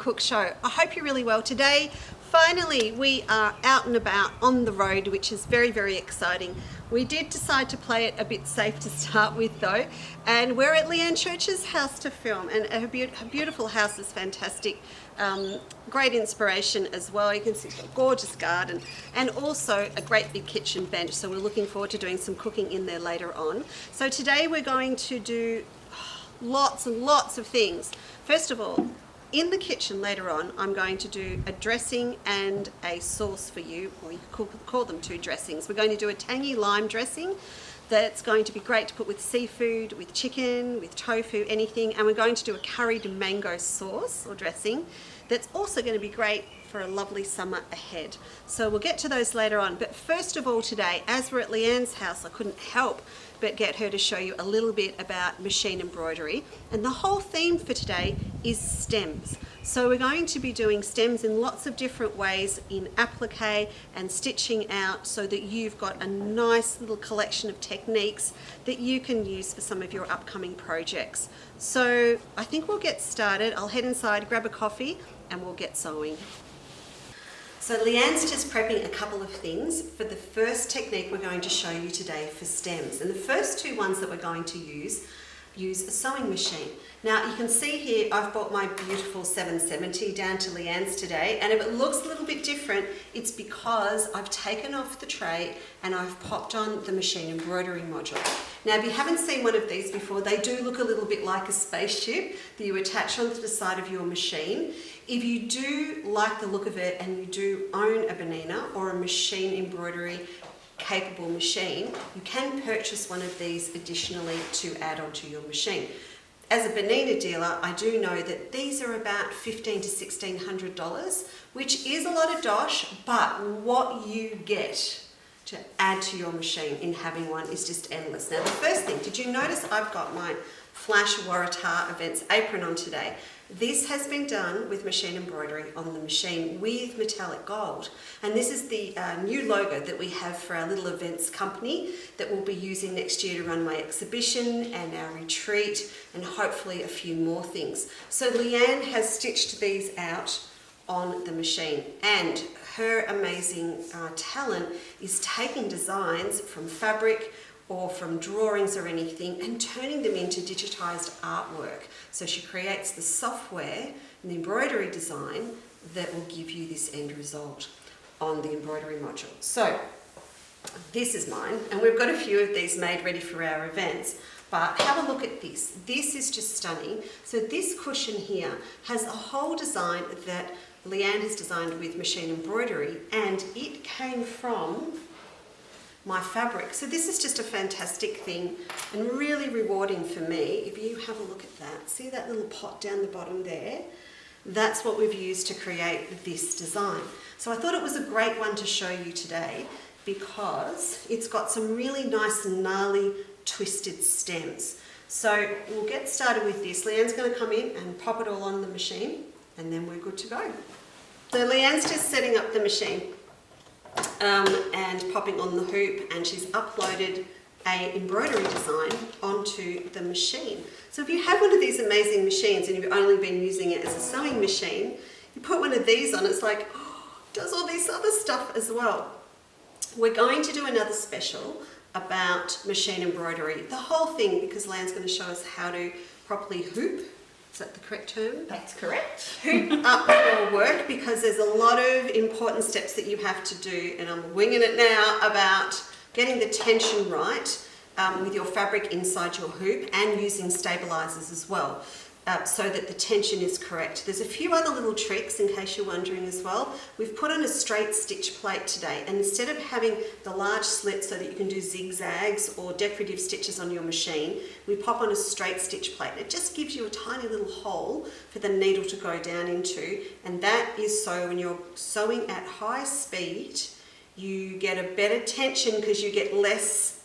Cook Show. I hope you're really well today. Finally, we are out and about on the road, which is very, very exciting. We did decide to play it a bit safe to start with though, and we're at Leanne Church's house to film, and her beautiful house is fantastic. Great inspiration as well. You can see a gorgeous garden and also a great big kitchen bench, so we're looking forward to doing some cooking in there later on. So today we're going to do lots and lots of things. First of all, in the kitchen later on, I'm going to do a dressing and a sauce for you, or you could call them two dressings. We're going to do a tangy lime dressing that's going to be great to put with seafood, with chicken, with tofu, anything. And we're going to do a curried mango sauce or dressing that's also going to be great for a lovely summer ahead. So we'll get to those later on. But first of all today, as we're at Leanne's house, I couldn't help but get her to show you a little bit about machine embroidery. And the whole theme for today is stems. So we're going to be doing stems in lots of different ways in applique and stitching out, so that you've got a nice little collection of techniques that you can use for some of your upcoming projects. So I think we'll get started. I'll head inside, grab a coffee, and we'll get sewing. So Leanne's just prepping a couple of things for the first technique we're going to show you today for stems. And the first two ones that we're going to use a sewing machine. Now you can see here I've brought my beautiful 770 down to Leanne's today, and if it looks a little bit different, it's because I've taken off the tray and I've popped on the machine embroidery module. Now if you haven't seen one of these before, they do look a little bit like a spaceship that you attach onto the side of your machine. If you do like the look of it and you do own a Bonina or a machine embroidery capable machine, you can purchase one of these additionally to add onto your machine. As a Bonina dealer, I do know that these are about $1,500 to $1,600, which is a lot of dosh, but what you get to add to your machine in having one is just endless. Now the first thing, did you notice I've got my Flash Waratah Events apron on today? This has been done with machine embroidery on the machine with metallic gold. And this is the new logo that we have for our little events company that we'll be using next year to run my exhibition and our retreat and hopefully a few more things. So Leanne has stitched these out on the machine, and her amazing talent is taking designs from fabric or from drawings or anything and turning them into digitized artwork. So she creates the software and the embroidery design that will give you this end result on the embroidery module. So this is mine, and we've got a few of these made ready for our events, but have a look at this. This is just stunning. So this cushion here has a whole design that Leanne has designed with machine embroidery, and it came from my fabric. So this is just a fantastic thing and really rewarding for me. If you have a look at that, see that little pot down the bottom there? That's what we've used to create this design. So I thought it was a great one to show you today because it's got some really nice gnarly twisted stems. So we'll get started with this. Leanne's going to come in and pop it all on the machine, and then we're good to go. So Leanne's just setting up the machine and popping on the hoop, and she's uploaded a embroidery design onto the machine. So if you have one of these amazing machines and you've only been using it as a sewing machine, you put one of these on, it's like, oh, it does all this other stuff as well. We're going to do another special about machine embroidery, the whole thing, because Leanne's going to show us how to properly hoop. Is that the correct term? That's correct. Hoop up your work, because there's a lot of important steps that you have to do, and I'm winging it now about getting the tension right with your fabric inside your hoop and using stabilizers as well, so that the tension is correct. There's a few other little tricks in case you're wondering as well. We've put on a straight stitch plate today, and instead of having the large slit so that you can do zigzags or decorative stitches on your machine, we pop on a straight stitch plate. It just gives you a tiny little hole for the needle to go down into, and that is so when you're sewing at high speed, you get a better tension because you get less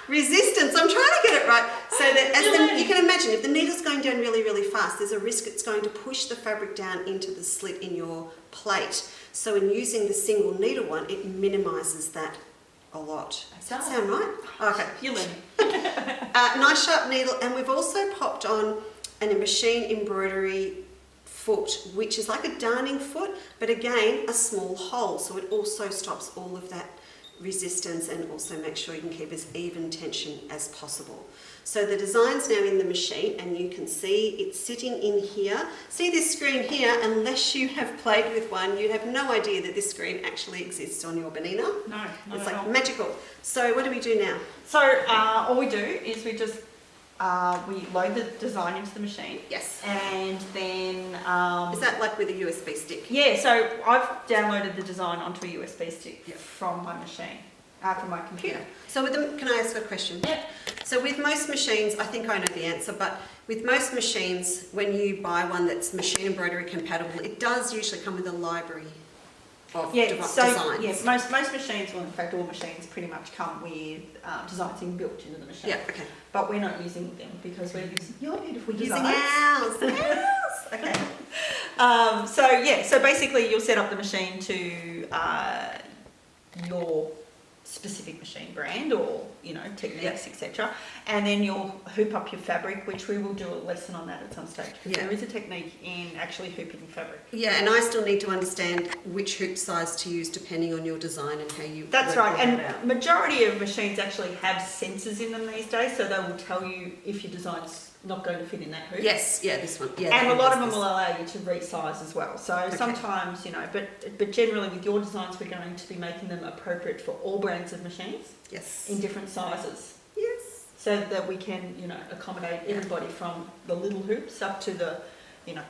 resistance. I'm trying to get it right. So that you can imagine, if the needle's going down really, really fast, there's a risk it's going to push the fabric down into the slit in your plate. So in using the single needle one, it minimises that a lot. Does that sound right? Okay. You're learning. Nice sharp needle, and we've also popped on a machine embroidery foot, which is like a darning foot, but again, a small hole. So it also stops all of that resistance and also makes sure you can keep as even tension as possible. So the design's now in the machine and you can see it's sitting in here. See this screen here, unless you have played with one, you'd have no idea that this screen actually exists on your Benina. No, it's like magical. So what do we do now? So all we do is we just we load the design into the machine. Yes. And then... is that like with a USB stick? Yeah, so I've downloaded the design onto a USB stick Yep. from my machine, from my computer. So with them, can I ask a question? Yep. So with most machines, I think I know the answer, but with most machines, when you buy one that's machine embroidery compatible, it does usually come with a library of designs. Yeah, most machines, well in fact all machines pretty much come with designs built into the machine. Yeah, okay. But we're not using them because we're using your beautiful Using designs. ours. Okay. So basically you'll set up the machine to your specific machine brand or techniques, etc. And then you'll hoop up your fabric, which we will do a lesson on that at some stage. There is a technique in actually hooping fabric. Yeah, and I still need to understand which hoop size to use depending on your design and how you. That's right, and majority of machines actually have sensors in them these days, so they will tell you if your design's not going to fit in that hoop. Yes, yeah, this one. Yeah, and a lot of them will allow you to resize as well. So sometimes, but generally with your designs, we're going to be making them appropriate for all brands of machines. Yes. In different sizes. Yes. So that we can, accommodate everybody from the little hoops up to the,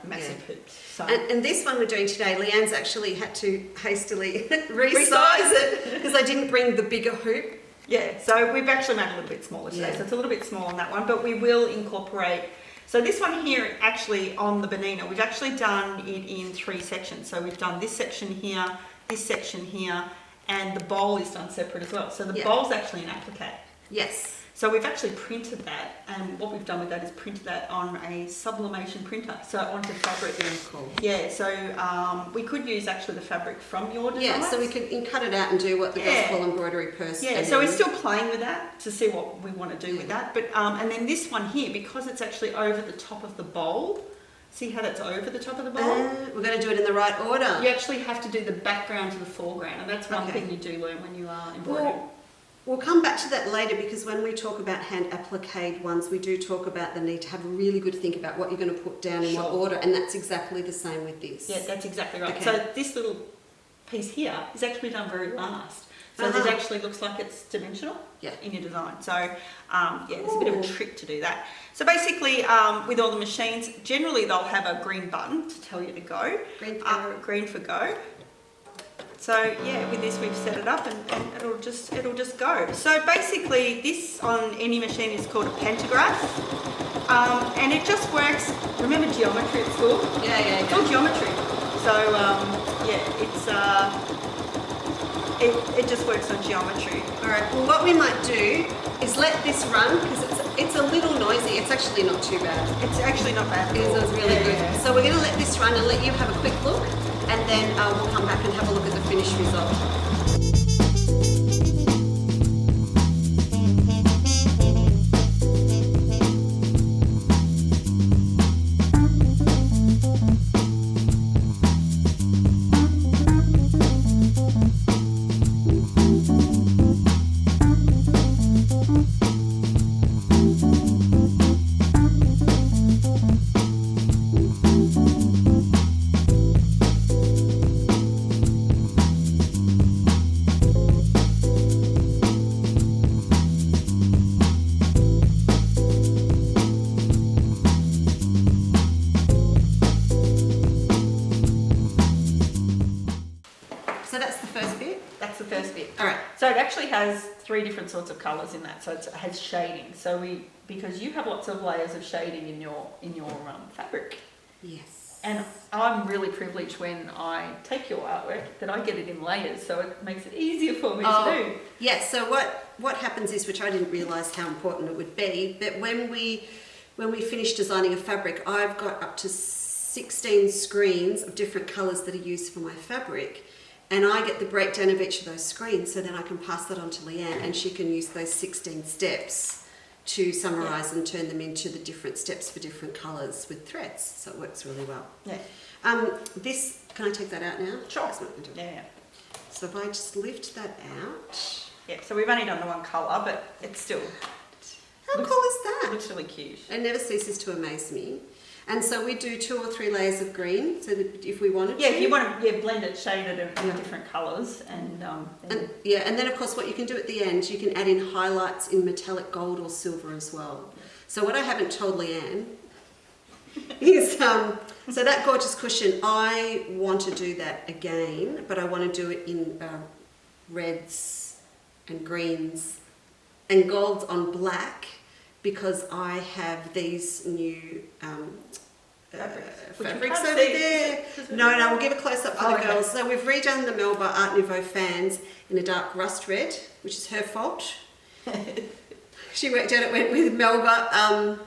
massive hoops. So. And this one we're doing today, Leanne's actually had to hastily resize it because I didn't bring the bigger hoop. Yeah, so we've actually made it a little bit smaller today, so it's a little bit small on that one, but we will incorporate. So this one here, actually on the Benina, we've actually done it in 3 sections. So we've done this section here, and the bowl is done separate as well. So the bowl's actually an applique. Yes. So we've actually printed that, and what we've done with that is printed that on a sublimation printer, so onto fabric. Very cool. Yeah, so we could use actually the fabric from your design. Yeah, so we could cut it out and do what the girls call embroidery purse. Yeah, so we're still playing with that to see what we want to do with that. But and then this one here, because it's actually over the top of the bowl. See how that's over the top of the bowl? We're going to do it in the right order. You actually have to do the background to the foreground, and that's one thing you do learn when you are embroidering. We'll come back to that later because when we talk about hand appliqued ones, we do talk about the need to have a really good think about what you're going to put down in what order, and that's exactly the same with this. Yeah, that's exactly right. Okay. So this little piece here is actually done very last. So it actually looks like it's dimensional in your design. So there's a bit of a trick to do that. So basically with all the machines, generally they'll have a green button to tell you to go. Green for go. Green for go. So yeah, with this we've set it up and it'll just go. So basically this on any machine is called a pantograph. And it just works, remember geometry at school? Yeah. It's all geometry. So it just works on geometry. Alright, well what we might do is let this run because it's a little noisy. It's actually not too bad. It's actually not bad. It is really good. Yeah. So we're going to let this run and let you have a quick look, and then we'll come back and have a look at the finished result. So it actually has 3 different sorts of colours in that, so it has shading. So because you have lots of layers of shading in your fabric. Yes. And I'm really privileged when I take your artwork that I get it in layers, so it makes it easier for me to do. Yes. So what happens is, which I didn't realise how important it would be, but when we finish designing a fabric, I've got up to 16 screens of different colours that are used for my fabric. And I get the breakdown of each of those screens, so then I can pass that on to Leanne and she can use those 16 steps to summarise and turn them into the different steps for different colours with threads. So it works really well. Yeah. This, can I take that out now? Sure. It's not gonna do it. Yeah. So if I just lift that out. Yeah, so we've only done the one colour, but it's still... How cool is that? It looks really cute. It never ceases to amaze me. And so we do 2 or 3 layers of green, so that if we wanted to. Yeah, if you want to blend it, shade it in different colours. And then of course what you can do at the end, you can add in highlights in metallic gold or silver as well. So what I haven't told Leanne is, so that gorgeous cushion, I want to do that again, but I want to do it in reds and greens and golds on black, because I have these new fabrics over there. No, we'll give a close up for the girls. So we've redone the Melba Art Nouveau fans in a dark rust red, which is her fault. She worked out it went with Melba,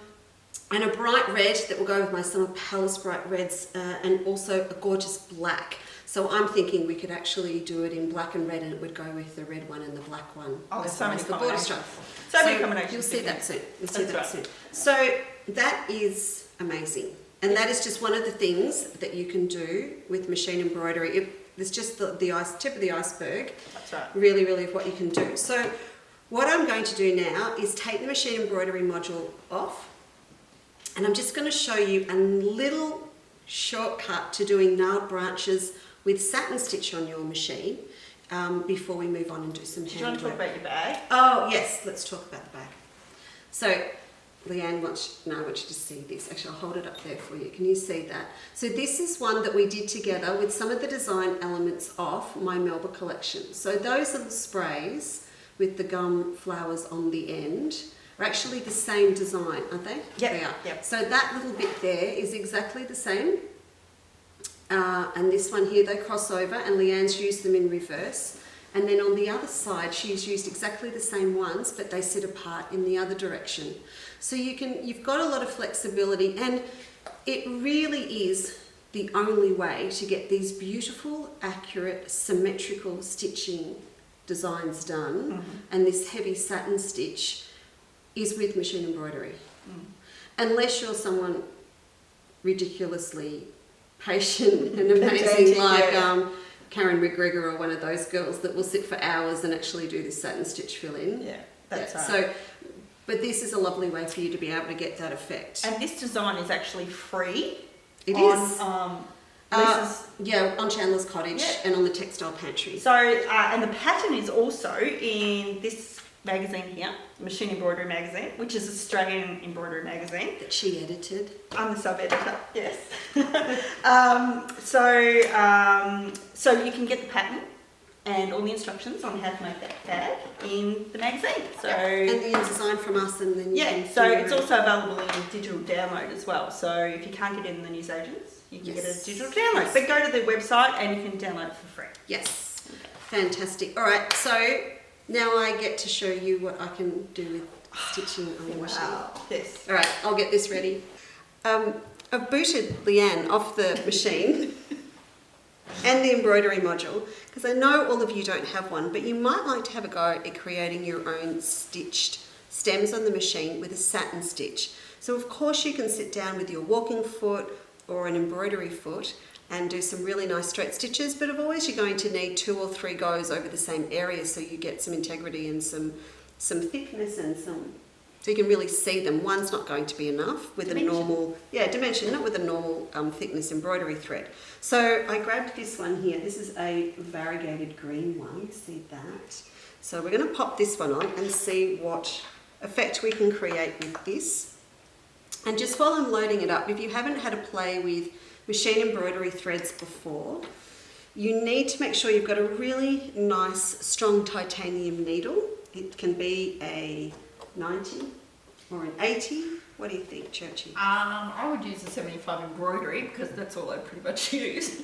and a bright red that will go with my Summer Palace bright reds, and also a gorgeous black. So I'm thinking we could actually do it in black and red, and it would go with the red one and the black one. Oh, there's so many the border combinations. stuff. So many combinations. You'll see that soon. You'll see That's that right. soon. So that is amazing. And that is just one of the things that you can do with machine embroidery. It's just the tip of the iceberg. That's right. Really, really what you can do. So what I'm going to do now is take the machine embroidery module off, and I'm just going to show you a little shortcut to doing gnarled branches with satin stitch on your machine before we move on and do some handwork. Do you want to talk about your bag? Oh yes, let's talk about the bag. So Leanne, I want you to see this. Actually, I'll hold it up there for you. Can you see that? So this is one that we did together with some of the design elements of my Melba collection. So those little sprays with the gum flowers on the end are actually the same design, aren't they? Yep. They are. Yep. So that little bit there is exactly the same. And this one here, they cross over, and Leanne's used them in reverse. And then on the other side, she's used exactly the same ones, but they sit apart in the other direction. So you've got a lot of flexibility, and it really is the only way to get these beautiful, accurate, symmetrical stitching designs done. Mm-hmm. And this heavy satin stitch is with machine embroidery. Unless you're someone ridiculously patient and amazing, like Karen McGregor or one of those girls that will sit for hours and actually do this satin stitch fill in. Yeah, that's right. So, but this is a lovely way for you to be able to get that effect. And this design is actually free. It on, is. Lisa's, Yeah, on Chandler's Cottage and on the Textile Pantry. So, and the pattern is also in this magazine here, Machine Embroidery Magazine, which is Australian embroidery magazine. That she edited. I'm the sub-editor, yes. So you can get the pattern and all the instructions on how to make that bag in the magazine. So and the design from us, and then so it's also available in digital download as well. So if you can't get it in the newsagents, you can get a digital download. But go to the website and you can download it for free. Yes, fantastic. All right, so now I get to show you what I can do with stitching on the machine. Yes. All right, I'll get this ready. I've booted Leanne off the machine and the embroidery module, because I know all of you don't have one, but you might like to have a go at creating your own stitched stems on the machine with a satin stitch. So of course you can sit down with your walking foot or an embroidery foot and do some really nice straight stitches, but of always you're going to need 2 or 3 goes over the same area so you get some integrity and some thickness and so you can really see them. One's not going to be enough with Dimension. a normal, dimension, not with a normal thickness embroidery thread. So I grabbed this one here. This is a variegated green one, see that? So we're going to pop this one on and see what effect we can create with this. And just while I'm loading it up, if you haven't had a play with machine embroidery threads before, you need to make sure you've got a really nice, strong titanium needle. It can be a 90 or an 80. What do you think, Churchy? I would use a 75 embroidery because that's all I pretty much use.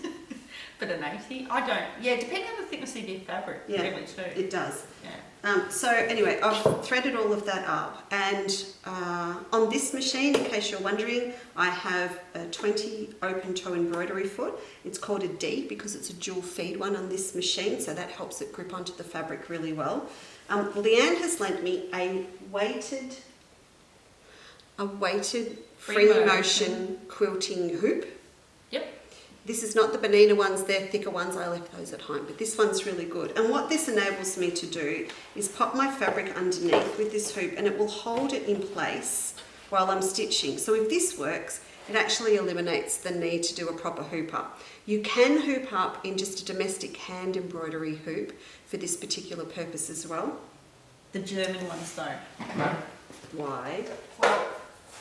But an 80, I don't. Yeah, depending on the thickness of your fabric, really too. It does. Yeah. So anyway, I've threaded all of that up, and on this machine, in case you're wondering, I have a 20 open toe embroidery foot. It's called a D because it's a dual feed one on this machine, so that helps it grip onto the fabric really well. Leanne has lent me a weighted a weighted Free free motion. motion quilting hoop. Yep. This is not the Bonina ones, they're thicker ones, I left those at home, but this one's really good. And what this enables me to do is pop my fabric underneath with this hoop and it will hold it in place while I'm stitching. So if this works, it actually eliminates the need to do a proper hoop up. You can hoop up in just a domestic hand embroidery hoop for this particular purpose as well. The German ones though. Why? Well,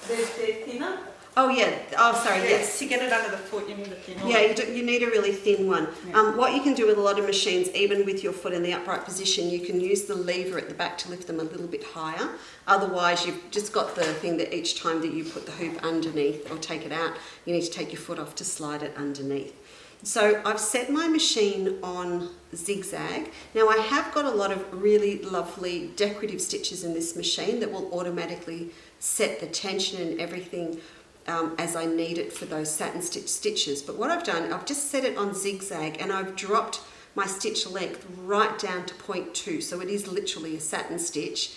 they're thinner. Oh yeah, oh sorry, yes. To get it under the foot, you need a thinner Yeah, one. you need a really thin one. Yeah. What you can do with a lot of machines, even with your foot in the upright position, you can use the lever at the back to lift them a little bit higher. Otherwise, you've just got the thing that each time that you put the hoop underneath or take it out, you need to take your foot off to slide it underneath. So I've set my machine on zigzag. Now I have got a lot of really lovely decorative stitches in this machine that will automatically set the tension and everything as I need it for those satin stitches. But what I've done, I've just set it on zigzag and I've dropped my stitch length right down to 0.2. So it is literally a satin stitch.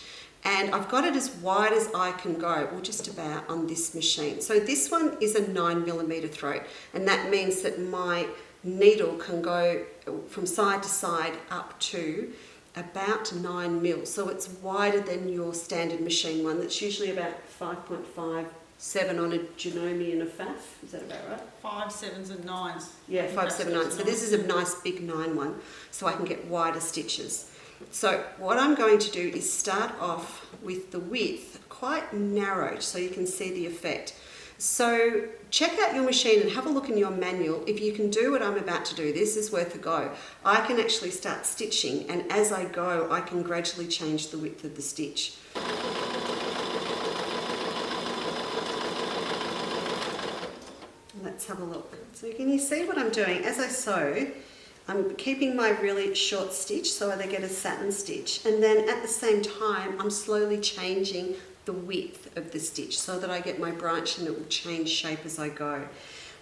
And I've got it as wide as I can go, or just about, on this machine. So this one is a 9mm throat, and that means that my needle can go from side to side up to about 9 mil. So it's wider than your standard machine one that's usually about 5.57 on a Janome and a Faf. Is that about right? 5 7s and 9s. Yeah, 5, 7, 9. So this is a nice big 9 one, so I can get wider stitches. So what I'm going to do is start off with the width quite narrowed so you can see the effect. So check out your machine and have a look in your manual. If you can do what I'm about to do, this is worth a go. I can actually start stitching, and as I go, I can gradually change the width of the stitch. Let's have a look. So can you see what I'm doing? As I sew, I'm keeping my really short stitch so they get a satin stitch, and then at the same time I'm slowly changing the width of the stitch so that I get my branch and it will change shape as I go.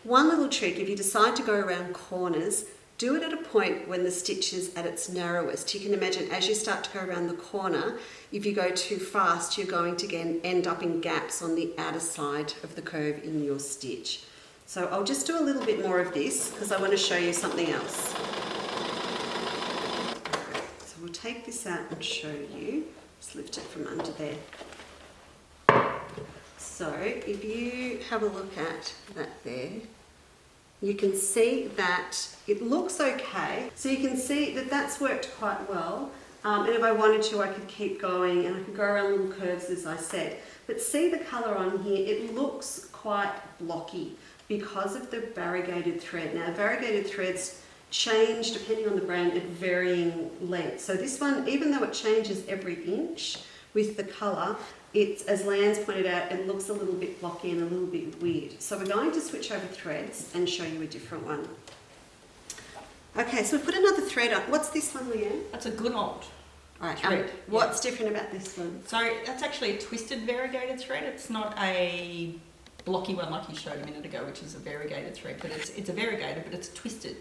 One little trick, if you decide to go around corners, do it at a point when the stitch is at its narrowest. You can imagine as you start to go around the corner, if you go too fast, you're going to end up in gaps on the outer side of the curve in your stitch. So I'll just do a little bit more of this because I want to show you something else. So we'll take this out and show you. Just lift it from under there. So if you have a look at that there, you can see that it looks okay. So you can see that that's worked quite well. And if I wanted to, I could keep going and I could go around little curves as I said. But see the colour on here, it looks quite blocky because of the variegated thread. Now variegated threads change depending on the brand at varying lengths. So this one, even though it changes every inch with the colour, it's, as Leanne's pointed out, it looks a little bit blocky and a little bit weird. So we're going to switch over threads and show you a different one. Okay, so we've put another thread on. What's this one, Leanne? That's a good old Right, thread. what's different about this one? So that's actually a twisted variegated thread. It's not a blocky one like you showed a minute ago, which is a variegated thread, but it's a variegated, but it's twisted.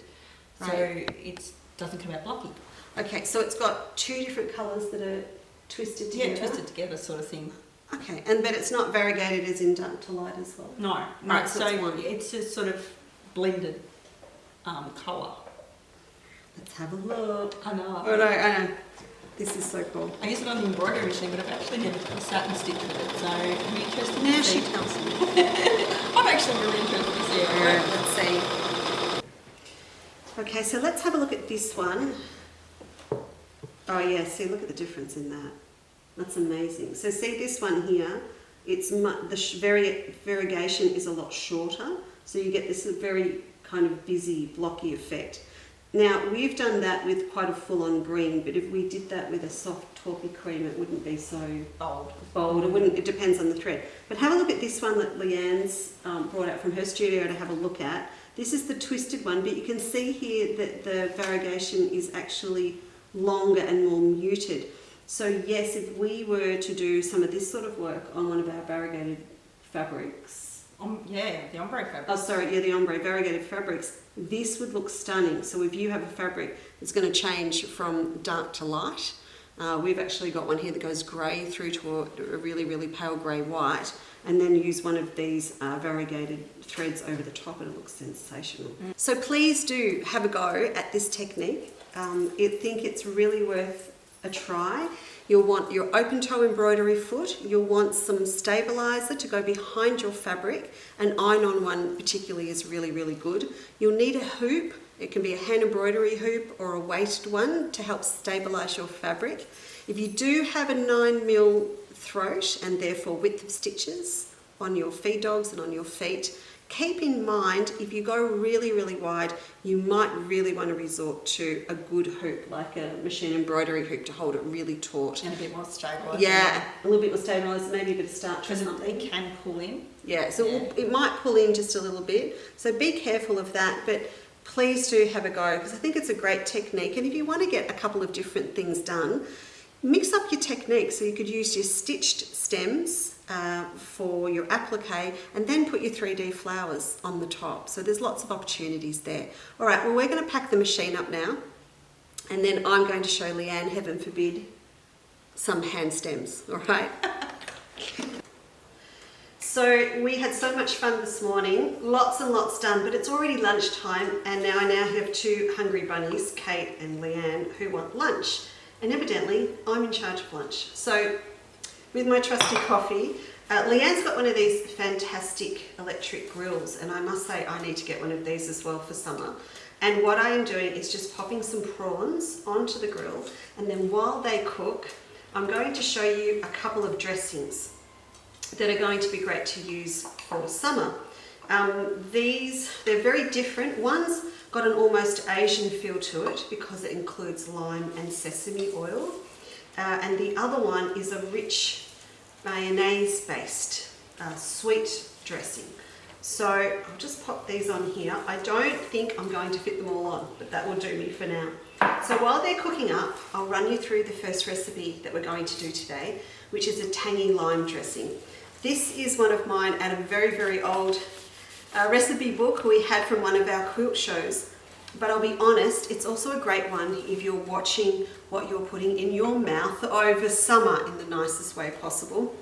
So it doesn't come out blocky. Okay, so it's got two different colours that are twisted together? Yeah, twisted together sort of thing. Okay, but it's not variegated as in dark to light as well? No, Right, so so it's one. it's a sort of blended colour. Let's have a look. I know. Oh no, I know. This is so cool. I use it on the embroidery machine, but I've actually never done a satin stitch with it, so it'll be interesting Now to she see. tells me. I'm actually really interested to see Alright, it. let's see. Okay, so let's have a look at this one. Oh yeah, see, look at the difference in that. That's amazing. So see this one here, it's variegation is a lot shorter, so you get this very kind of busy, blocky effect. Now, we've done that with quite a full-on green, but if we did that with a soft taupey cream, it wouldn't be so bold. It depends on the thread. But have a look at this one that Leanne's brought out from her studio to have a look at. This is the twisted one, but you can see here that the variegation is actually longer and more muted. So yes, if we were to do some of this sort of work on one of our variegated fabrics, Yeah, the ombre fabric. oh sorry, yeah, the ombre variegated fabrics, this would look stunning. So if you have a fabric that's going to change from dark to light, We've actually got one here that goes grey through to a really, really pale grey white, and then use one of these variegated threads over the top, and it looks sensational. So please do have a go at this technique. I think it's really worth a try. You'll want your open toe embroidery foot, you'll want some stabiliser to go behind your fabric. An iron-on one particularly is really, really good. You'll need a hoop. It can be a hand embroidery hoop or a weighted one to help stabilise your fabric. If you do have a 9mm throat and therefore width of stitches on your feed dogs and on your feet, keep in mind if you go really, really wide, you might really want to resort to a good hoop, like a machine embroidery hoop to hold it really taut. And a bit more stabilised. Yeah, a little bit more stabilised, maybe a bit of starch or Because something. it can pull in. Yeah, so it might pull in just a little bit. So be careful of that, but please do have a go, because I think it's a great technique. And if you want to get a couple of different things done, mix up your technique. So you could use your stitched stems for your applique, and then put your 3D flowers on the top. So there's lots of opportunities there. All right, well, we're going to pack the machine up now, and then I'm going to show Leanne, heaven forbid, some hand stems, all right? So we had so much fun this morning, lots and lots done, but it's already lunchtime, and now I have two hungry bunnies, Kate and Leanne, who want lunch. And evidently, I'm in charge of lunch. So with my trusty coffee, Leanne's got one of these fantastic electric grills, and I must say I need to get one of these as well for summer. And what I am doing is just popping some prawns onto the grill, and then while they cook, I'm going to show you a couple of dressings that are going to be great to use for summer. They're very different. One's got an almost Asian feel to it because it includes lime and sesame oil. And the other one is a rich mayonnaise-based sweet dressing. So I'll just pop these on here. I don't think I'm going to fit them all on, but that will do me for now. So while they're cooking up, I'll run you through the first recipe that we're going to do today, which is a tangy lime dressing. This is one of mine out of a very, very old recipe book we had from one of our quilt shows. But I'll be honest, it's also a great one if you're watching what you're putting in your mouth over summer in the nicest way possible,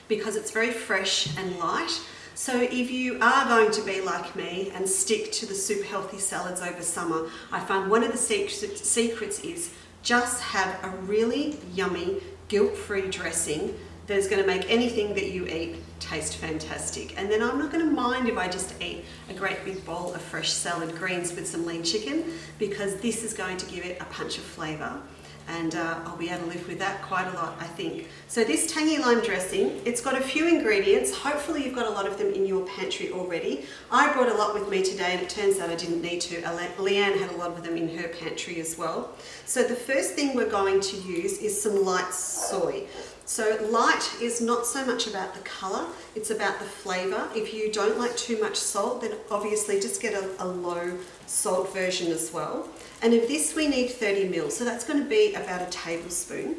because it's very fresh and light. So if you are going to be like me and stick to the super healthy salads over summer, I find one of the secrets is just have a really yummy, guilt-free dressing that is going to make anything that you eat taste fantastic. And then I'm not going to mind if I just eat a great big bowl of fresh salad greens with some lean chicken, because this is going to give it a punch of flavour, and I'll be able to live with that quite a lot, I think. So this tangy lime dressing, it's got a few ingredients. Hopefully you've got a lot of them in your pantry already. I brought a lot with me today, and it turns out I didn't need to. Leanne had a lot of them in her pantry as well. So the first thing we're going to use is some light soy. So light is not so much about the colour, it's about the flavour. If you don't like too much salt, then obviously just get a low salt version as well. And of this we need 30 ml, so that's going to be about a tablespoon.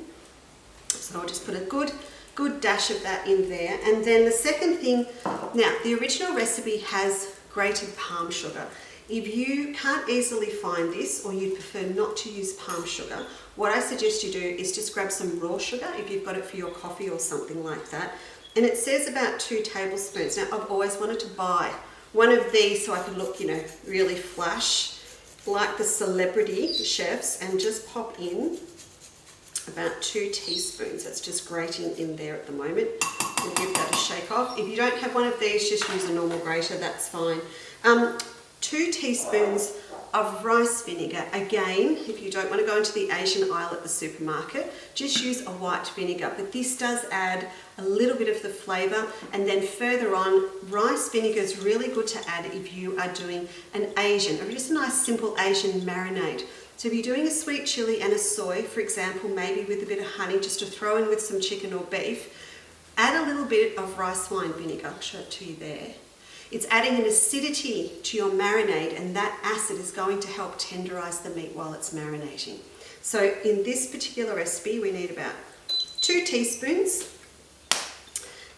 So I'll just put a good dash of that in there. And then the second thing, now the original recipe has grated palm sugar. If you can't easily find this, or you prefer not to use palm sugar, what I suggest you do is just grab some raw sugar if you've got it for your coffee or something like that. And it says about 2 tablespoons. Now I've always wanted to buy one of these so I can look, really flash like the celebrity chefs, and just pop in about 2 teaspoons. That's just grating in there at the moment. We'll give that a shake off. If you don't have one of these, just use a normal grater, that's fine. 2 teaspoons of rice vinegar. Again, if you don't want to go into the Asian aisle at the supermarket, just use a white vinegar, but this does add a little bit of the flavour. And then further on, rice vinegar is really good to add if you are doing an Asian, or just a nice simple Asian marinade. So if you're doing a sweet chilli and a soy, for example, maybe with a bit of honey just to throw in with some chicken or beef, add a little bit of rice wine vinegar. I'll show it to you there. It's adding an acidity to your marinade, and that acid is going to help tenderise the meat while it's marinating. So in this particular recipe, we need about 2 teaspoons.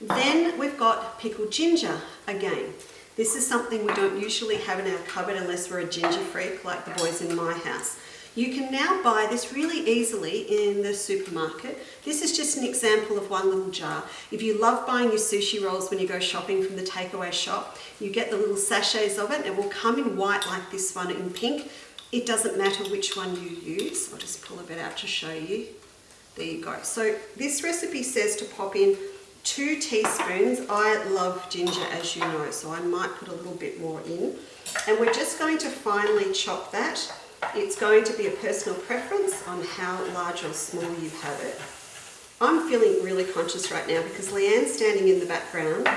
Then we've got pickled ginger again. This is something we don't usually have in our cupboard unless we're a ginger freak like the boys in my house. You can now buy this really easily in the supermarket. This is just an example of one little jar. If you love buying your sushi rolls when you go shopping from the takeaway shop, you get the little sachets of it. It will come in white like this one, in pink. It doesn't matter which one you use. I'll just pull a bit out to show you. There you go. So this recipe says to pop in 2 teaspoons. I love ginger, as you know, so I might put a little bit more in. And we're just going to finely chop that. It's going to be a personal preference on how large or small you have it. I'm feeling really conscious right now because Leanne's standing in the background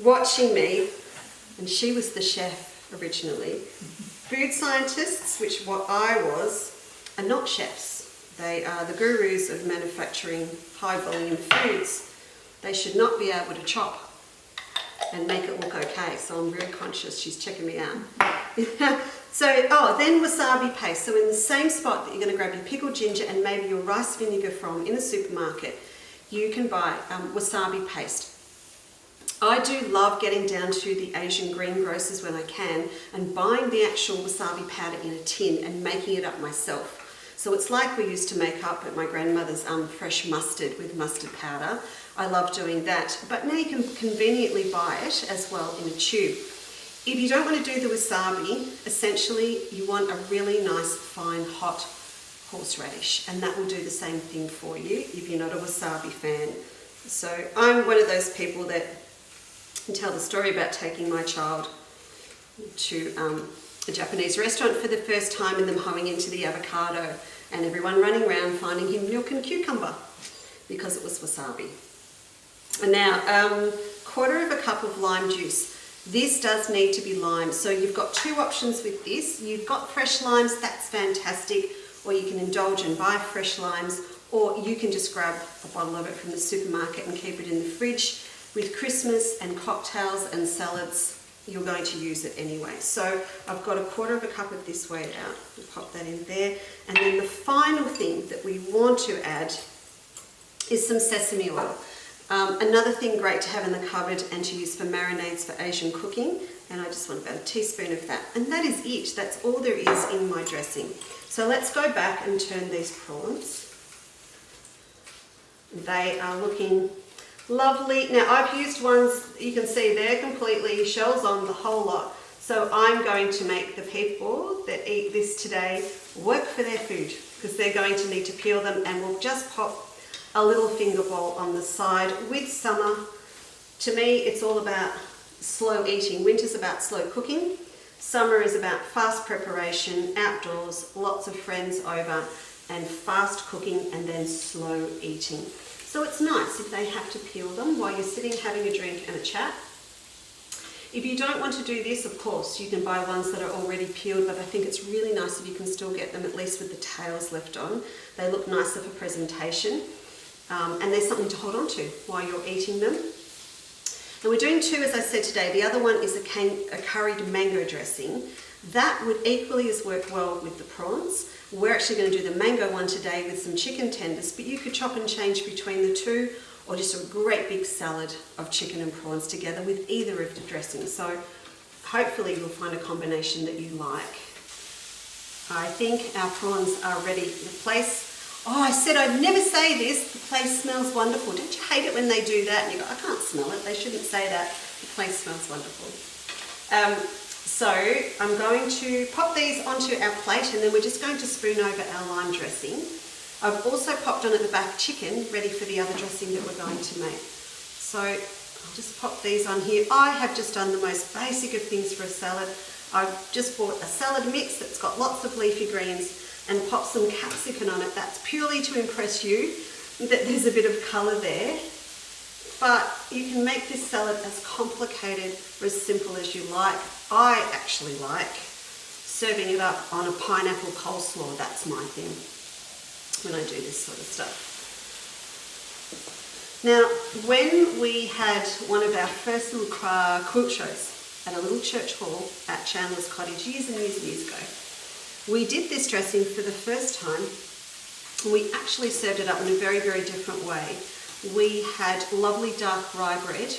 watching me, and she was the chef originally. Food scientists, which what I was, are not chefs. They are the gurus of manufacturing high volume foods. They should not be able to chop and make it look okay, so I'm very conscious. She's checking me out. Then wasabi paste. So in the same spot that you're going to grab your pickled ginger and maybe your rice vinegar from in the supermarket, you can buy wasabi paste. I do love getting down to the Asian greengrocers when I can and buying the actual wasabi powder in a tin and making it up myself. So it's like we used to make up at my grandmother's fresh mustard with mustard powder. I love doing that, but now you can conveniently buy it as well in a tube. If you don't want to do the wasabi, essentially you want a really nice fine hot horseradish, and that will do the same thing for you if you're not a wasabi fan. So I'm one of those people that can tell the story about taking my child to a Japanese restaurant for the first time and them hoeing into the avocado and everyone running around finding him milk and cucumber because it was wasabi. And now, 1/4 cup of lime juice. This does need to be lime, so you've got 2 options with this. You've got fresh limes, that's fantastic, or you can indulge and buy fresh limes, or you can just grab a bottle of it from the supermarket and keep it in the fridge. With Christmas and cocktails and salads, you're going to use it anyway. So I've got 1/4 cup of this weighed out. We'll pop that in there. And then the final thing that we want to add is some sesame oil. Another thing great to have in the cupboard and to use for marinades for Asian cooking, and I just want about a teaspoon of that. And that is it. That's all there is in my dressing. So let's go back and turn these prawns. They are looking lovely. Now I've used ones, you can see they're completely shells on the whole lot. So I'm going to make the people that eat this today work for their food because they're going to need to peel them, and we'll just pop a little finger bowl on the side. With summer, to me, it's all about slow eating. Winter's about slow cooking. Summer is about fast preparation, outdoors, lots of friends over, and fast cooking and then slow eating. So it's nice if they have to peel them while you're sitting having a drink and a chat. If you don't want to do this, of course, you can buy ones that are already peeled, but I think it's really nice if you can still get them at least with the tails left on. They look nicer for presentation. And there's something to hold on to while you're eating them. And we're doing 2, as I said today. The other one is a curried mango dressing. That would equally as work well with the prawns. We're actually going to do the mango one today with some chicken tenders, but you could chop and change between the 2, or just a great big salad of chicken and prawns together with either of the dressings. So hopefully you'll find a combination that you like. I think our prawns are ready. The place, I said I'd never say this, the place smells wonderful. Don't you hate it when they do that? And you go, I can't smell it. They shouldn't say that. The place smells wonderful. So I'm going to pop these onto our plate, and then we're just going to spoon over our lime dressing. I've also popped on at the back chicken, ready for the other dressing that we're going to make. So I'll just pop these on here. I have just done the most basic of things for a salad. I've just bought a salad mix that's got lots of leafy greens and popped some capsicum on it. That's purely to impress you, that there's a bit of colour there. But you can make this salad as complicated or as simple as you like. I actually like serving it up on a pineapple coleslaw. That's my thing when I do this sort of stuff. Now, when we had one of our first little quilt shows at a little church hall at Chandler's Cottage years and years and years ago, we did this dressing for the first time. We actually served it up in a very, very different way. We had lovely dark rye bread.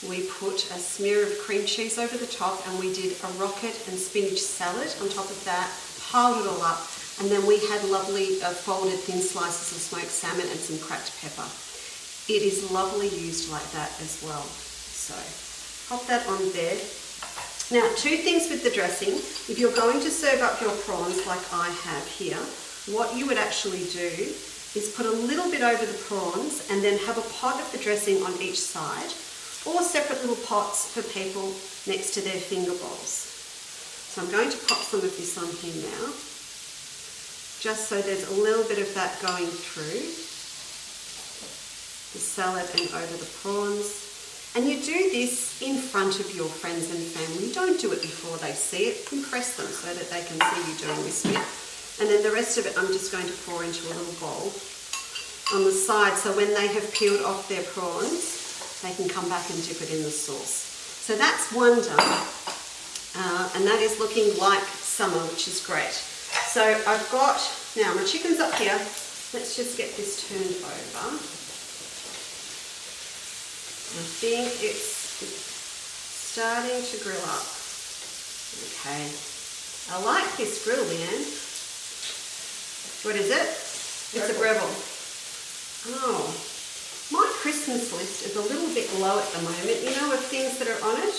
We put a smear of cream cheese over the top, and we did a rocket and spinach salad on top of that, piled it all up, And then we had lovely folded thin slices of smoked salmon and some cracked pepper. It is lovely used like that as well. So pop that on there. Now, two things with the dressing. If you're going to serve up your prawns like I have here, what you would actually do is put a little bit over the prawns and then have a pot of the dressing on each side, or separate little pots for people next to their finger bowls. So I'm going to pop some of this on here now, just so there's a little bit of that going through the salad and over the prawns. And you do this in front of your friends and family. Don't do it before they see it. Impress them so that they can see you doing this bit. And then the rest of it I'm just going to pour into a little bowl on the side, so when they have peeled off their prawns, they can come back and dip it in the sauce. So that's one done. And that is looking like summer, which is great. So I've got, now my chicken's up here. Let's just get this turned over. I think it's starting to grill up. Okay. I like this grill, Leanne. What is it? It's a Breville. Oh. My Christmas list is a little bit low at the moment, you know, of things that are on it.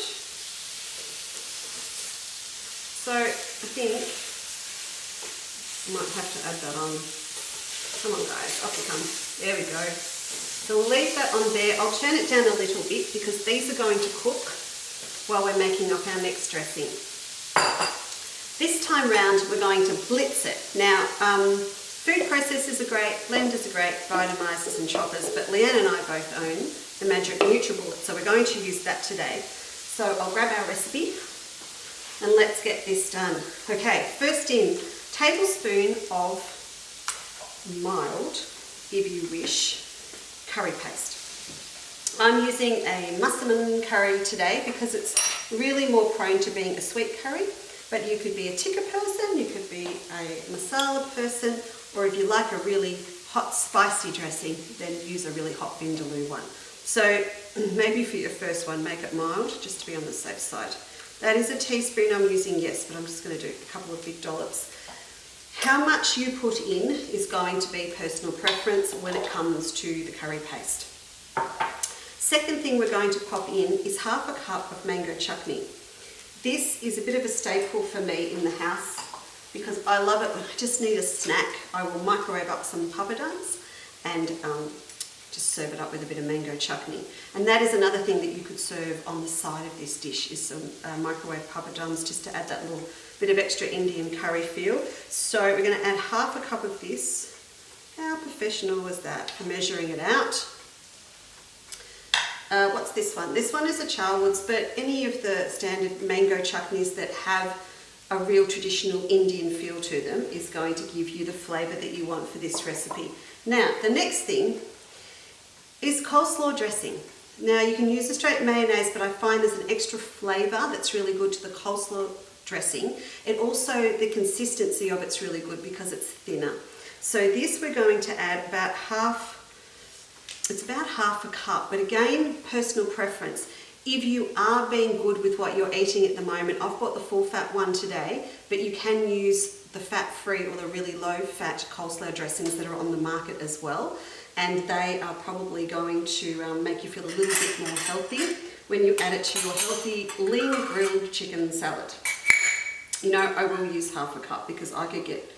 So I think I might have to add that on. Come on guys, off you come. There we go. So we'll leave that on there. I'll turn it down a little bit because these are going to cook while we're making up our next dressing. This time round we're going to blitz it. Now, food processors are great, blenders are great, Vitamizers and choppers, but Leanne and I both own the Magic NutriBullet, so we're going to use that today. So I'll grab our recipe and let's get this done. Okay, first in, tablespoon of mild, if you wish, curry paste. I'm using a massaman curry today because it's really more prone to being a sweet curry, but you could be a tikka person, you could be a masala person, or if you like a really hot spicy dressing, then use a really hot vindaloo one. So maybe for your first one, make it mild, just to be on the safe side. That is a teaspoon I'm using, yes, but I'm just going to do a couple of big dollops. How much you put in is going to be personal preference when it comes to the curry paste. Second thing we're going to pop in is half a cup of mango chutney. This is a bit of a staple for me in the house because I love it when I just need a snack. I will microwave up some papadums and just serve it up with a bit of mango chutney. And that is another thing that you could serve on the side of this dish, is some microwave papadums, just to add that little bit of extra Indian curry feel. So we're going to add half a cup of this. How professional was that for measuring it out? What's this one? This one is a Charwood's, but any of the standard mango chutneys that have a real traditional Indian feel to them is going to give you the flavour that you want for this recipe. Now, the next thing is coleslaw dressing. Now, you can use a straight mayonnaise, but I find there's an extra flavour that's really good to the coleslaw dressing. And also the consistency of it's really good because it's thinner. So this we're going to add about half a cup, but again, personal preference. If you are being good with what you're eating at the moment, I've bought the full fat one today, but you can use the fat-free or the really low-fat coleslaw dressings that are on the market as well. And they are probably going to make you feel a little bit more healthy when you add it to your healthy lean grilled chicken salad. You know, I will use half a cup because I could get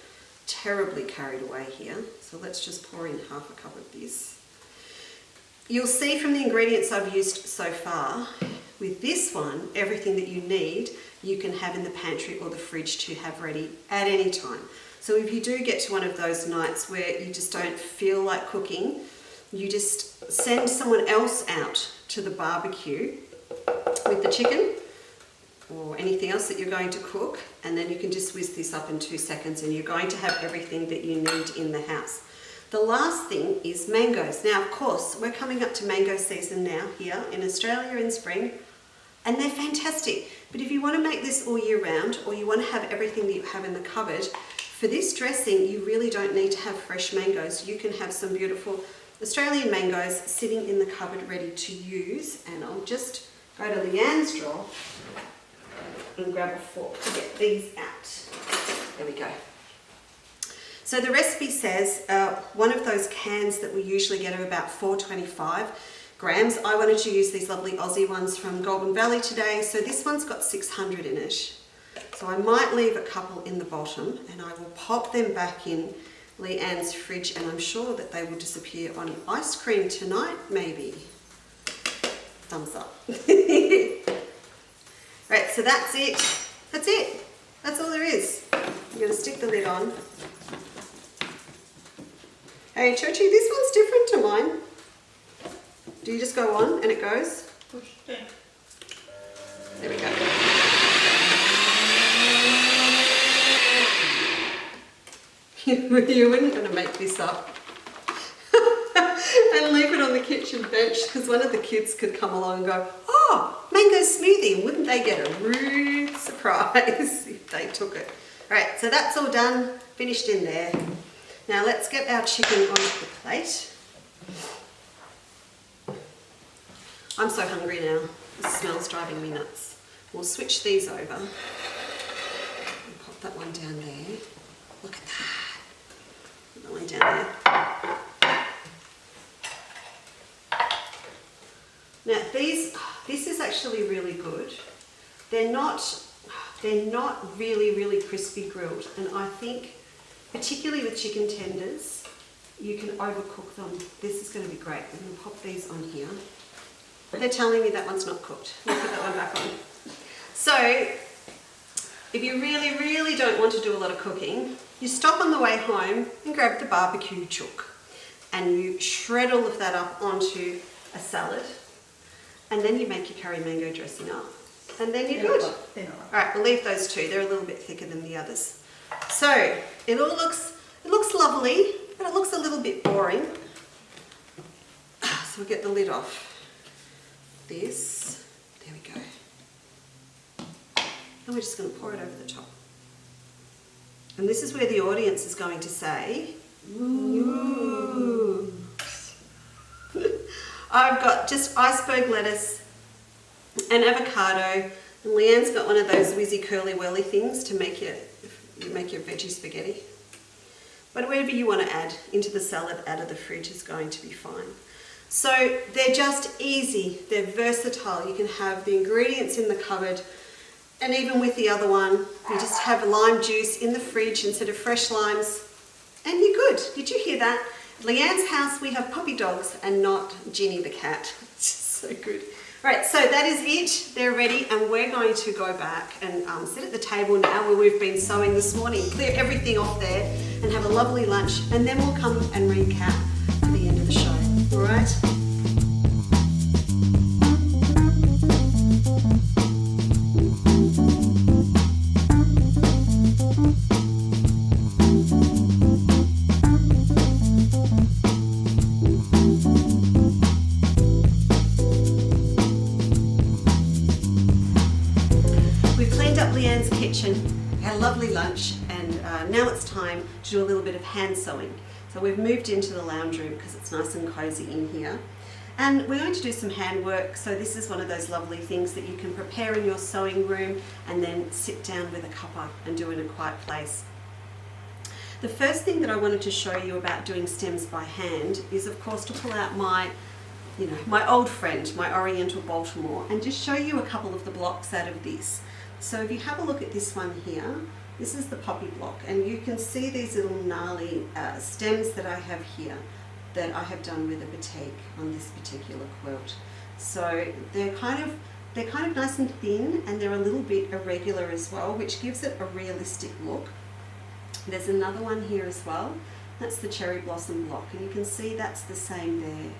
terribly carried away here. So let's just pour in half a cup of this. You'll see from the ingredients I've used so far, with this one, everything that you need, you can have in the pantry or the fridge to have ready at any time. So if you do get to one of those nights where you just don't feel like cooking, you just send someone else out to the barbecue with the chicken or anything else that you're going to cook, and then you can just whisk this up in 2 seconds and you're going to have everything that you need in the house. The last thing is mangoes. Now, of course, we're coming up to mango season now here in Australia in spring, and they're fantastic. But if you want to make this all year round, or you want to have everything that you have in the cupboard, for this dressing, you really don't need to have fresh mangoes. You can have some beautiful Australian mangoes sitting in the cupboard ready to use. And I'll just go to Leanne's drawer and grab a fork to get these out. There we go. So the recipe says one of those cans that we usually get of about 425 grams. I wanted to use these lovely Aussie ones from Goulburn Valley today, so this one's got 600 in it. So I might leave a couple in the bottom and I will pop them back in Leanne's fridge, and I'm sure that they will disappear on ice cream tonight, maybe. Thumbs up. Right, so that's it. That's it. That's all there is. I'm going to stick the lid on. Hey, Churchy, this one's different to mine. Do you just go on and it goes? Push down. There we go. You wouldn't want to make this up and leave it on the kitchen bench, because one of the kids could come along and go, oh, mango smoothie, and wouldn't they get a rude surprise if they took it. All right, so that's all done, finished in there. Now let's get our chicken onto the plate. I'm so hungry now. The smell's driving me nuts. We'll switch these over and pop that one down there. Look at that. Put that one down there. Now this is actually really good. They're not really crispy grilled, and I think particularly with chicken tenders you can overcook them. This is going to be great. I'm going to pop these on here. They're telling me that one's not cooked. We'll put that one back on. So if you really don't want to do a lot of cooking, you stop on the way home and grab the barbecue chook and you shred all of that up onto a salad, and then you make your curry mango dressing up, and then you're good. All right, we'll leave those two. They're a little bit thicker than the others. So it looks lovely, but it looks a little bit boring. So we'll get the lid off. This, there we go. And we're just going to pour it over the top. And this is where the audience is going to say, ooh. I've got just iceberg lettuce and avocado, and Leanne's got one of those whizzy curly whirly things to make your veggie spaghetti. But whatever you want to add into the salad out of the fridge is going to be fine. So they're just easy, they're versatile. You can have the ingredients in the cupboard, and even with the other one, you just have lime juice in the fridge instead of fresh limes, and you're good. Did you hear that? At Leanne's house we have puppy dogs and not Ginny the cat. It's just so good. Right, so that is it. They're ready, and we're going to go back and sit at the table now where we've been sewing this morning, clear everything off there and have a lovely lunch, and then we'll come and recap at the end of the show. All right? We've cleaned up Leanne's kitchen, had a lovely lunch, and now it's time to do a little bit of hand sewing. So we've moved into the lounge room because it's nice and cozy in here. And we're going to do some handwork. So this is one of those lovely things that you can prepare in your sewing room and then sit down with a cuppa and do in a quiet place. The first thing that I wanted to show you about doing stems by hand is, of course, to pull out my old friend, my Oriental Baltimore, and just show you a couple of the blocks out of this. So if you have a look at this one here, this is the poppy block, and you can see these little gnarly stems that I have here that I have done with a batik on this particular quilt. So they're kind of nice and thin, and they're a little bit irregular as well, which gives it a realistic look. There's another one here as well. That's the cherry blossom block, and you can see that's the same there.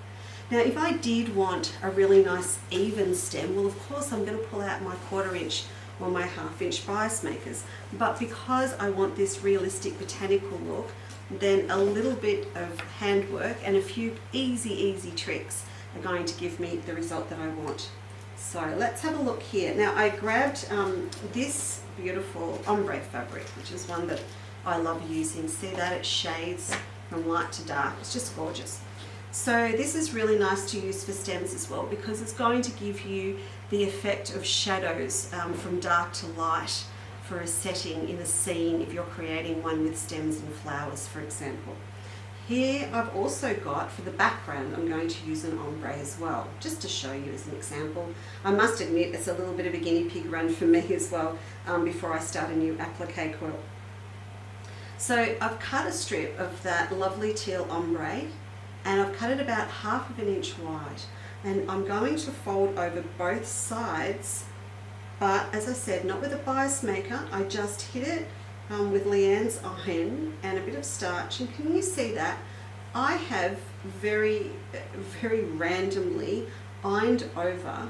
Now if I did want a really nice even stem, well, of course I'm going to pull out my 1/4 inch or my 1/2 inch bias makers, but because I want this realistic botanical look, then a little bit of handwork and a few easy tricks are going to give me the result that I want. So let's have a look here. Now I grabbed this beautiful ombre fabric, which is one that I love using. See that? It shades from light to dark. It's just gorgeous. So this is really nice to use for stems as well, because it's going to give you the effect of shadows from dark to light for a setting in a scene if you're creating one with stems and flowers, for example. Here I've also got, for the background, I'm going to use an ombre as well, just to show you as an example. I must admit it's a little bit of a guinea pig run for me as well before I start a new applique quilt. So I've cut a strip of that lovely teal ombre, and I've cut it about 1/2 inch wide, and I'm going to fold over both sides, but as I said, not with a bias maker. I just hit it with Leanne's iron and a bit of starch, and can you see that? I have very randomly ironed over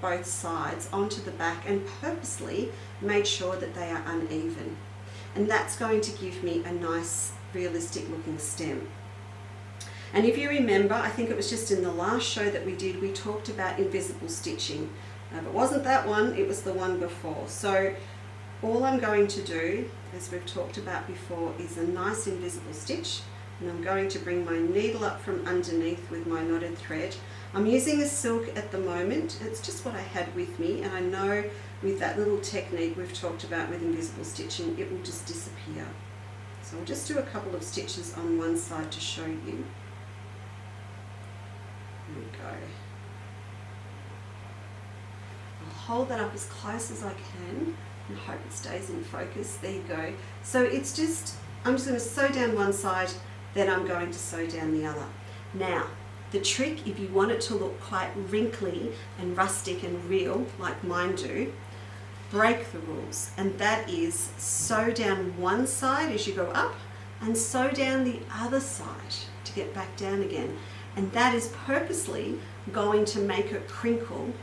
both sides onto the back and purposely made sure that they are uneven, and that's going to give me a nice realistic looking stem. And if you remember, I think it was just in the last show that we did, we talked about invisible stitching. If it wasn't that one, it was the one before. So all I'm going to do, as we've talked about before, is a nice invisible stitch, and I'm going to bring my needle up from underneath with my knotted thread. I'm using a silk at the moment. It's just what I had with me, and I know with that little technique we've talked about with invisible stitching, it will just disappear. So I'll just do a couple of stitches on one side to show you. There we go. I'll hold that up as close as I can and hope it stays in focus. There you go. So it's just, I'm just going to sew down one side, then I'm going to sew down the other. Now, the trick, if you want it to look quite wrinkly and rustic and real, like mine do, break the rules. And that is sew down one side as you go up and sew down the other side to get back down again. And that is purposely going to make it crinkle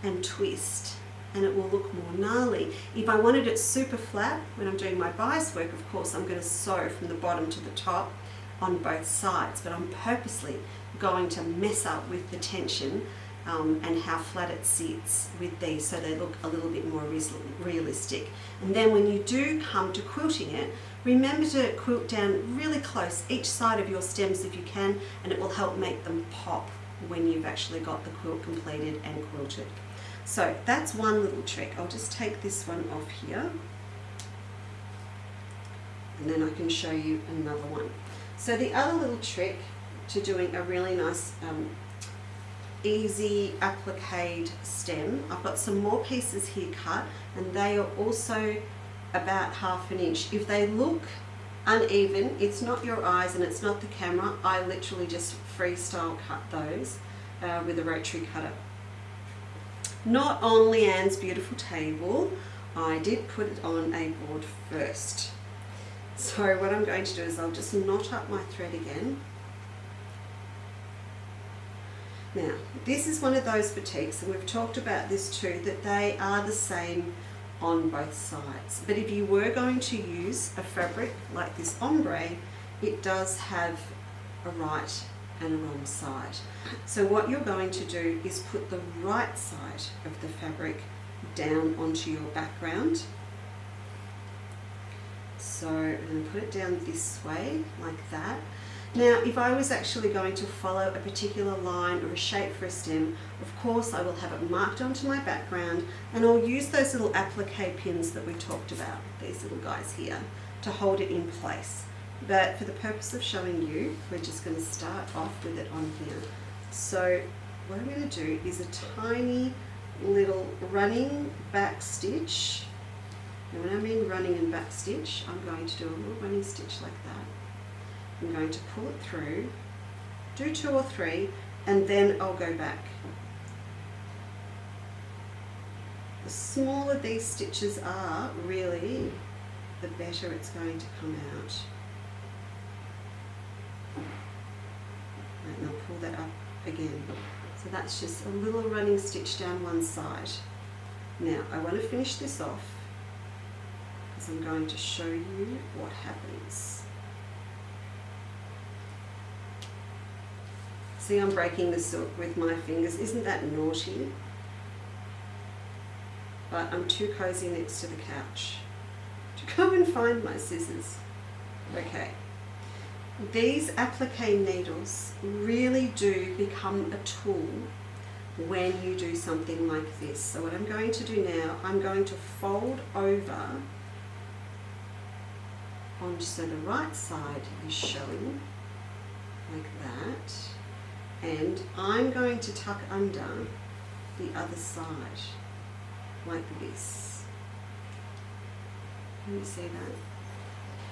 and twist, and it will look more gnarly. If I wanted it super flat, when I'm doing my bias work, of course, I'm going to sew from the bottom to the top on both sides, but I'm purposely going to mess up with the tension and how flat it sits with these, so they look a little bit more realistic. And then when you do come to quilting it, remember to quilt down really close each side of your stems if you can, and it will help make them pop when you've actually got the quilt completed and quilted. So that's one little trick. I'll just take this one off here, and then I can show you another one. So the other little trick to doing a really nice easy appliqued stem, I've got some more pieces here cut, and they are also about 1/2 inch. If they look uneven, it's not your eyes and it's not the camera. I literally just freestyle cut those with a rotary cutter. Not on Leanne's beautiful table. I did put it on a board first. So what I'm going to do is I'll just knot up my thread again. Now, this is one of those batiks, and we've talked about this too, that they are the same on both sides. But if you were going to use a fabric like this ombre, it does have a right and a wrong side. So what you're going to do is put the right side of the fabric down onto your background. So I'm going to put it down this way, like that. Now, if I was actually going to follow a particular line or a shape for a stem, of course I will have it marked onto my background, and I'll use those little applique pins that we talked about, these little guys here, to hold it in place. But for the purpose of showing you, we're just going to start off with it on here. So what I'm going to do is a tiny little running back stitch. And when I mean running and back stitch, I'm going to do a little running stitch like that. I'm going to pull it through, do 2 or 3, and then I'll go back. The smaller these stitches are, really, the better it's going to come out. And I'll pull that up again. So that's just a little running stitch down one side. Now, I want to finish this off, because I'm going to show you what happens. See, I'm breaking the silk with my fingers. Isn't that naughty? But I'm too cozy next to the couch to go and find my scissors. Okay. These applique needles really do become a tool when you do something like this. So what I'm going to do now, I'm going to fold over on, so the right side is showing like that, and I'm going to tuck under the other side like this. Can you see that?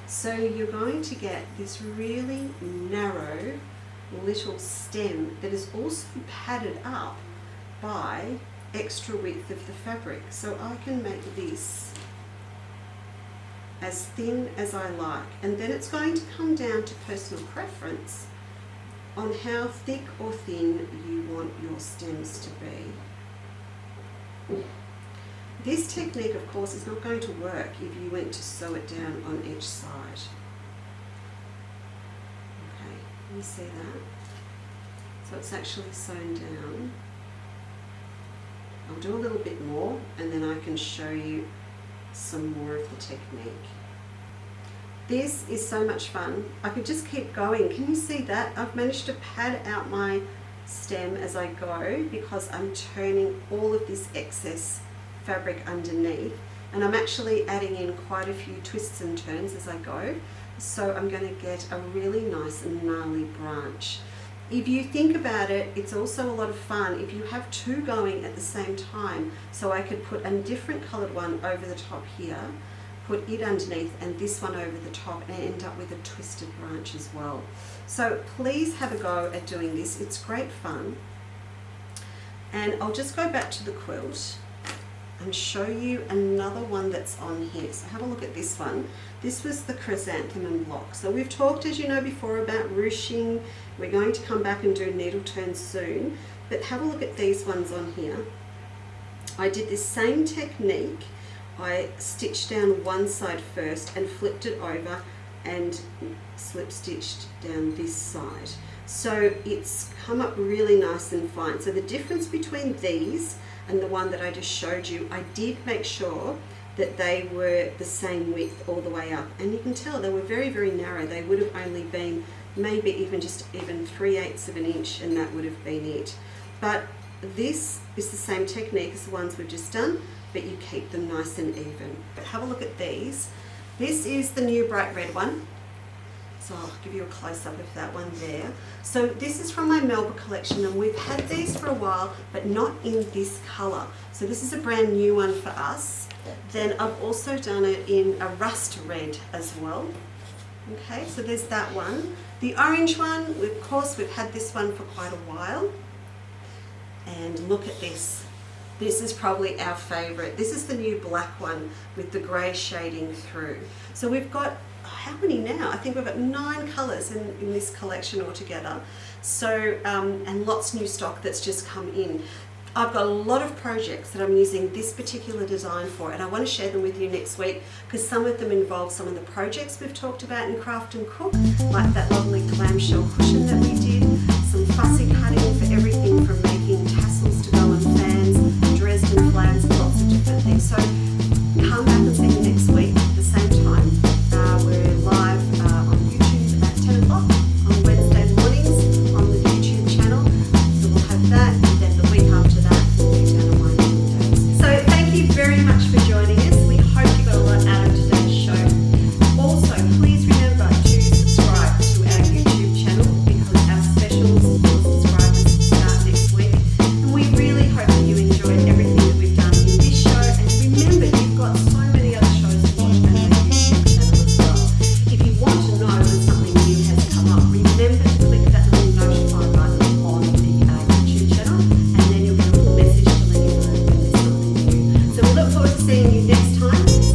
So you're going to get this really narrow little stem that is also padded up by extra width of the fabric. So I can make this as thin as I like, and then it's going to come down to personal preference on how thick or thin you want your stems to be. This technique, of course, is not going to work if you went to sew it down on each side. Okay, can you see that? So it's actually sewn down. I'll do a little bit more and then I can show you some more of the technique. This is so much fun. I could just keep going. Can you see that? I've managed to pad out my stem as I go because I'm turning all of this excess fabric underneath, and I'm actually adding in quite a few twists and turns as I go, so I'm going to get a really nice and gnarly branch. If you think about it, it's also a lot of fun if you have two going at the same time. So I could put a different coloured one over the top here, put it underneath, and this one over the top, and end up with a twisted branch as well. So please have a go at doing this. It's great fun. And I'll just go back to the quilt and show you another one that's on here. So have a look at this one. This was the chrysanthemum block. So we've talked, as you know, before about ruching. We're going to come back and do needle turns soon, but have a look at these ones on here. I did this same technique. I stitched down one side first and flipped it over and slip stitched down this side. So it's come up really nice and fine. So the difference between these and the one that I just showed you, I did make sure that they were the same width all the way up, and you can tell they were very, very narrow. They would have only been maybe even 3/8 of an inch, and that would have been it. But this is the same technique as the ones we've just done, but you keep them nice and even. But have a look at these. This is the new bright red one. So I'll give you a close-up of that one there. So this is from my Melba collection, and we've had these for a while, but not in this colour. So this is a brand new one for us. Then I've also done it in a rust red as well. Okay, so there's that one. The orange one, of course, we've had this one for quite a while. And look at this. This is probably our favourite. This is the new black one with the grey shading through. So we've got, how many now? I think we've got 9 colours in this collection altogether. So, and lots new stock that's just come in. I've got a lot of projects that I'm using this particular design for, and I want to share them with you next week because some of them involve some of the projects we've talked about in Craft and Cook, like that lovely clamshell cushion that we did, some fussy cutting for everything from making tassels to go on fans, Dresden flags, lots of different things. So come back and see me next week at the same time. We're live on YouTube at 10 o'clock on Wednesday mornings on the YouTube channel. So we'll have that, and then the week after that we'll be down on my days. So thank you very much for joining us. We hope you got a lot out of today's show. Also, please remember to subscribe to our YouTube channel because our specials for subscribers start next week. And we really hope that you enjoyed everything that we've done in this show. And remember, you've got so many other shows to watch on our YouTube channel as well. If you want to know when something new has come up, remember to click that little notify button on the YouTube channel, and then you'll get a little message to let you know when there's something new. So we look forward to seeing you next time.